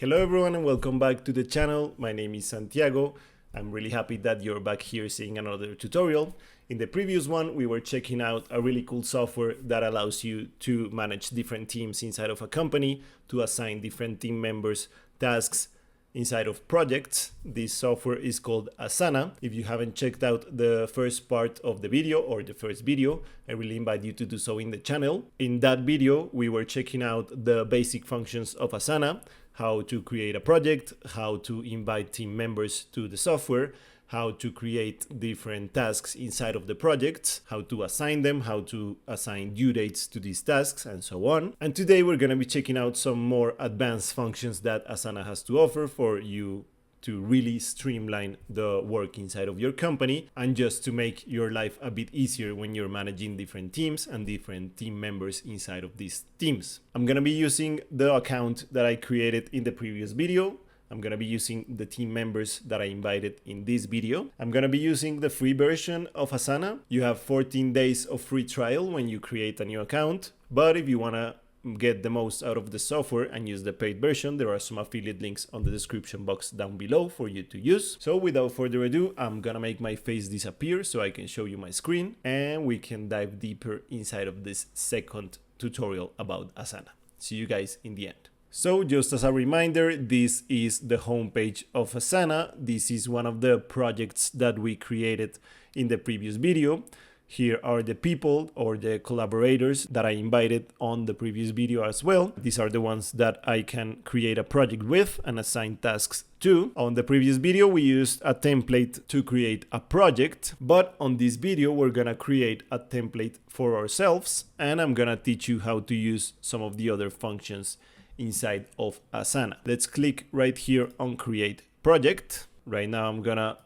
Hello everyone and welcome back to the channel. My name is Santiago. I'm really happy that you're back here seeing another tutorial. In the previous one, we were checking out a really cool software that allows you to manage different teams inside of a company, to assign different team members tasks inside of projects. This software is called Asana. If you haven't checked out the first part of the video or the first video, I really invite you to do so in the channel. In that video, we were checking out the basic functions of Asana, how to create a project, how to invite team members to the software, how to create different tasks inside of the projects, how to assign them, how to assign due dates to these tasks, and so on. And today we're going to be checking out some more advanced functions that Asana has to offer for you to really streamline the work inside of your company and just to make your life a bit easier when you're managing different teams and different team members inside of these teams. I'm going to be using the account that I created in the previous video. I'm going to be using the team members that I invited in this video. I'm going to be using the free version of Asana. You have 14 days of free trial when you create a new account, but if you want to get the most out of the software and use the paid version, there are some affiliate links on the description box down below for you to use. So without further ado, I'm gonna make my face disappear so I can show you my screen and we can dive deeper inside of this second tutorial about Asana. See you guys in the end. So just as a reminder, this is the homepage of Asana. This is one of the projects that we created in the previous video. Here are the people or the collaborators that I invited on the previous video as well. These are the ones that I can create a project with and assign tasks to. On the previous video, we used a template to create a project, but on this video, we're gonna create a template for ourselves, and I'm gonna teach you how to use some of the other functions inside of Asana. Let's click right here on Create Project. Right now, I'm gonna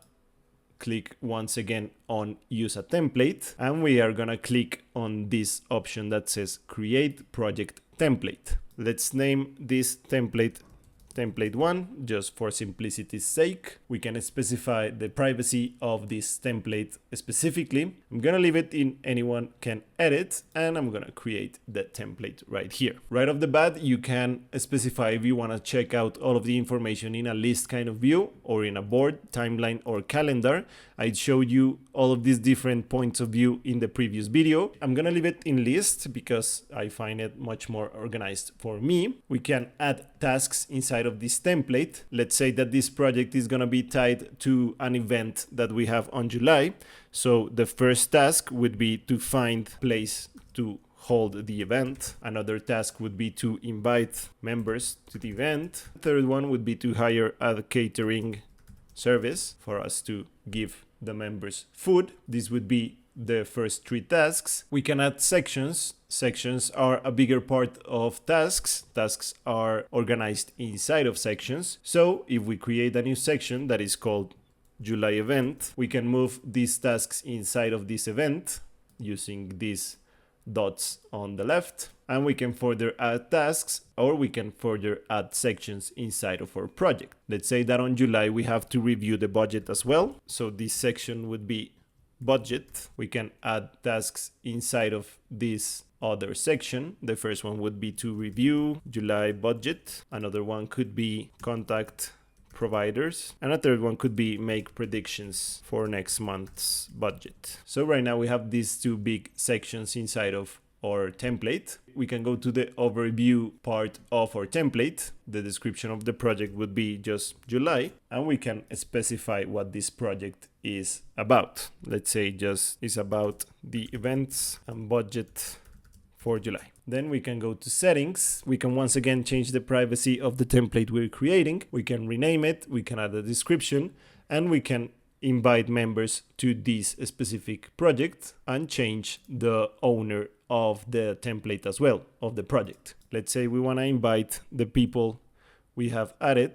click once again on Use a Template, and we are gonna click on this option that says Create Project Template. Let's name this template Template 1, just for simplicity's sake. We can specify the privacy of this template specifically. I'm gonna leave it in anyone can edit, and I'm gonna create the template right here. Right off the bat, you can specify if you wanna check out all of the information in a list kind of view or in a board, timeline, or calendar. I showed you all of these different points of view in the previous video. I'm gonna leave it in list because I find it much more organized for me. We can add tasks inside of this template. Let's say that this project is gonna be tied to an event that we have on July. So the first task would be to find a place to hold the event. Another task would be to invite members to the event. The third one would be to hire a catering service for us to give the members food. This would be the first three tasks. We can add sections. Sections are a bigger part of tasks. Tasks are organized inside of sections. So if we create a new section that is called July event, we can move these tasks inside of this event using these dots on the left, and we can further add tasks, or we can further add sections inside of our project. Let's say that on July we have to review the budget as well. So this section would be budget. We can add tasks inside of this other section. The first one would be to review July budget. Another one could be contact providers, and a third one could be make predictions for next month's budget. So right now we have these two big sections inside of our template. We can go to the overview part of our template. The description of the project would be just July, and we can specify what this project is about. Let's say just is about the events and budget for July. Then we can go to settings. We can once again change the privacy of the template we're creating. We can rename it, we can add a description, and we can invite members to this specific project and change the owner of the template as well, of the project. Let's say we want to invite the people we have added.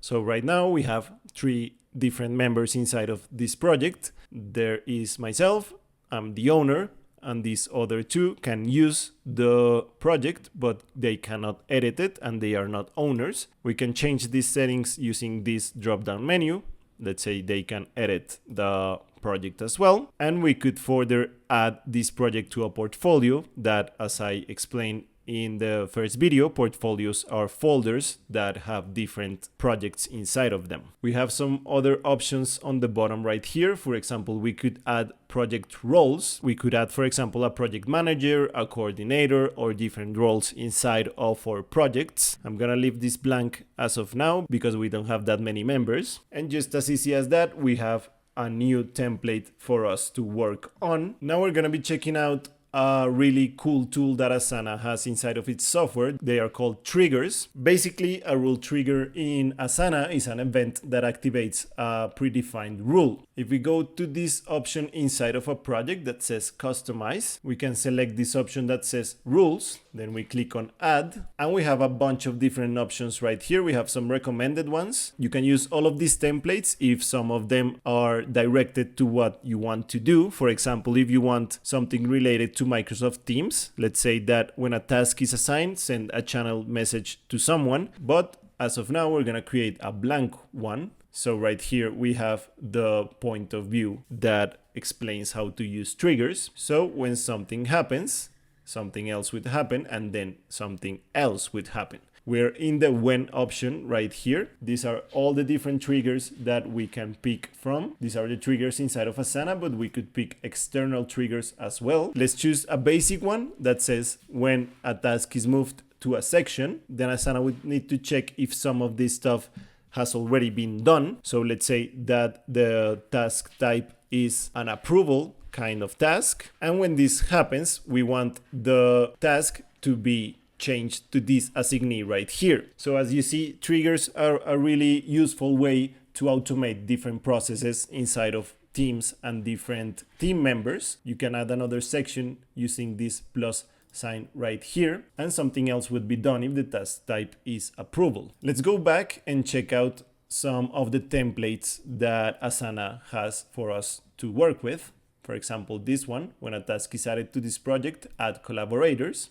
So right now we have 3 different members inside of this project. There is myself, I'm the owner, and these other 2 can use the project, but they cannot edit it and they are not owners. We can change these settings using this drop-down menu. Let's say they can edit the project as well. And we could further add this project to a portfolio that, as I explained in the first video, portfolios are folders that have different projects inside of them. We have some other options on the bottom right here. For example, we could add project roles. We could add, for example, a project manager, a coordinator, or different roles inside of our projects. I'm gonna leave this blank as of now because we don't have that many members. And just as easy as that, we have a new template for us to work on. Now we're gonna be checking out a really cool tool that Asana has inside of its software. They are called triggers. Basically, a rule trigger in Asana is an event that activates a predefined rule. If we go to this option inside of a project that says customize, we can select this option that says rules. Then we click on add, and we have a bunch of different options right here. We have some recommended ones. You can use all of these templates if some of them are directed to what you want to do. For example, if you want something related to Microsoft Teams, let's say that when a task is assigned, send a channel message to someone. But as of now, we're gonna create a blank one. So right here, we have the point of view that explains how to use triggers. So when something happens, something else would happen, and then something else would happen. We're in the when option right here. These are all the different triggers that we can pick from. These are the triggers inside of Asana, but we could pick external triggers as well. Let's choose a basic one that says when a task is moved to a section, then Asana would need to check if some of this stuff has already been done. So let's say that the task type is an approval kind of task. And when this happens, we want the task to be changed to this assignee right here. So as you see, triggers are a really useful way to automate different processes inside of teams and different team members. You can add another section using this plus sign right here, and something else would be done if the task type is approval. Let's go back and check out some of the templates that Asana has for us to work with. For example, this one, when a task is added to this project, add collaborators.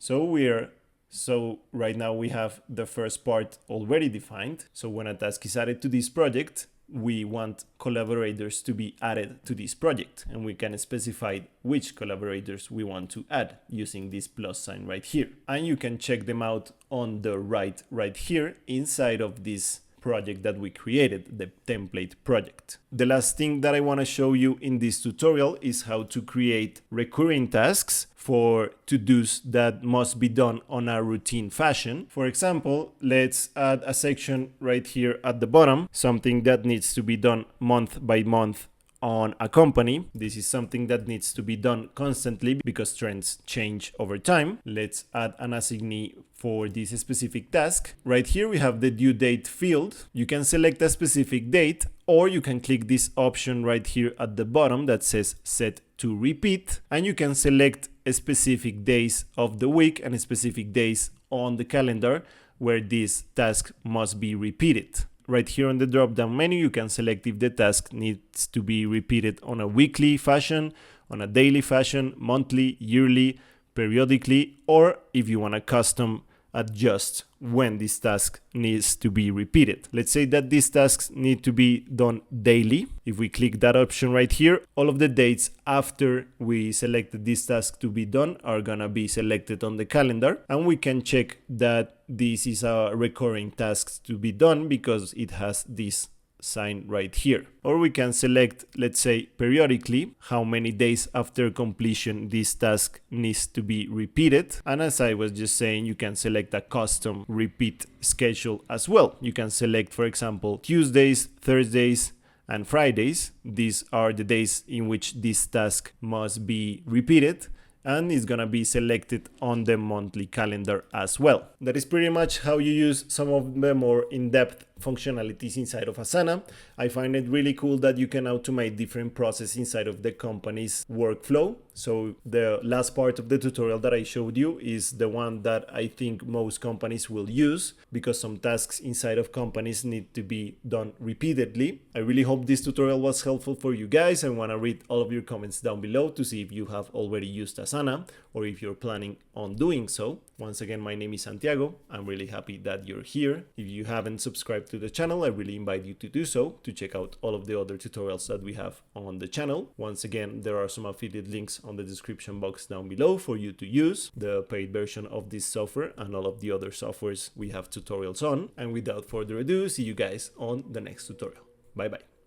So right now we have the first part already defined. So when a task is added to this project, we want collaborators to be added to this project, and we can specify which collaborators we want to add using this plus sign right here. And you can check them out on the right here inside of this project that we created, the template project. The last thing that I want to show you in this tutorial is how to create recurring tasks for to-dos that must be done on a routine fashion. For example, let's add a section right here at the bottom, something that needs to be done month by month on a company. This is something that needs to be done constantly because trends change over time. Let's add an assignee for this specific task. Right here we have the due date field. You can select a specific date, or you can click this option right here at the bottom that says set to repeat, and you can select specific days of the week and specific days on the calendar where this task must be repeated. Right here on the drop-down menu, you can select if the task needs to be repeated on a weekly fashion, on a daily fashion, monthly, yearly, periodically, or if you want to custom adjust when this task needs to be repeated. Let's say that these tasks need to be done daily. If we click that option right here, all of the dates after we selected this task to be done are gonna be selected on the calendar, and we can check that this is a recurring task to be done because it has this sign right here. Or we can select, let's say, periodically, how many days after completion this task needs to be repeated. And as I was just saying, you can select a custom repeat schedule as well. You can select, for example, Tuesdays, Thursdays, and Fridays. These are the days in which this task must be repeated, and it's gonna be selected on the monthly calendar as well. That is pretty much how you use some of the more in-depth functionalities inside of Asana. I find it really cool that you can automate different processes inside of the company's workflow. So the last part of the tutorial that I showed you is the one that I think most companies will use because some tasks inside of companies need to be done repeatedly. I really hope this tutorial was helpful for you guys. I want to read all of your comments down below to see if you have already used Asana or if you're planning on doing so. Once again, my name is Santiago. I'm really happy that you're here. If you haven't subscribed to the channel, I really invite you to do so, to check out all of the other tutorials that we have on the channel. Once again, there are some affiliate links on the description box down below for you to use the paid version of this software and all of the other softwares we have tutorials on. And without further ado, see you guys on the next tutorial. Bye bye.